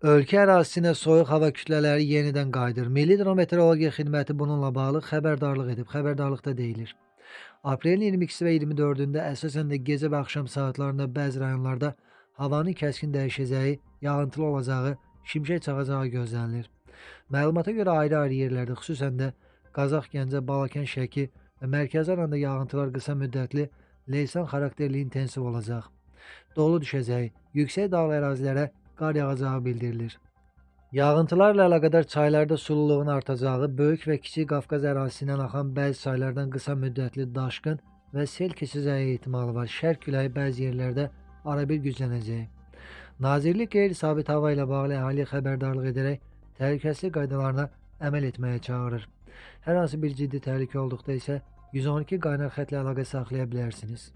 Ölkə ərazisinə soyuq hava kütlələri yenidən qayıdır. Milli Hidrometeorologiya Xidməti bununla bağlı xəbərdarlıq edib. Xəbərdarlıqda deyilir. Aprelin 22-si və 24-də əsasən də gecə və axşam saatlarında bəzi rayonlarda havanın kəskin dəyişəcəyi, yağıntılı olacağı, şimşək çaxacağı gözlənilir. Məlumata görə ayrı-ayrı yerlərdə, xüsusən də Qazax, Gəncə, Balakən, Şəki və mərkəzi arasında yağıntılar qısa müddətli, leysan xarakterli intensiv olacaq. Dolu düşəcəyi, yüksək dağlı ərazilərə qar yağacağı bildirilir. Yağıntılarla əlaqədar çaylarda sululuğun artacağı, Böyük və Kiçik Qafqaz ərazisindən axan bəzi çaylardan qısa müddətli daşqın və sel keçəcəyi ehtimalı var. Şərq küləyi bəzi yerlərdə arabir güclənəcəyi. Nazirlik qeyri-sabit hava ilə bağlı əhaliyə xəbərdarlıq edərək təhlükəsizlik qaydalarına əməl etməyə çağırır. Hər hansı bir ciddi təhlükə olduqda isə 112 qaynar xətlə əlaqə saxlaya bilərsiniz.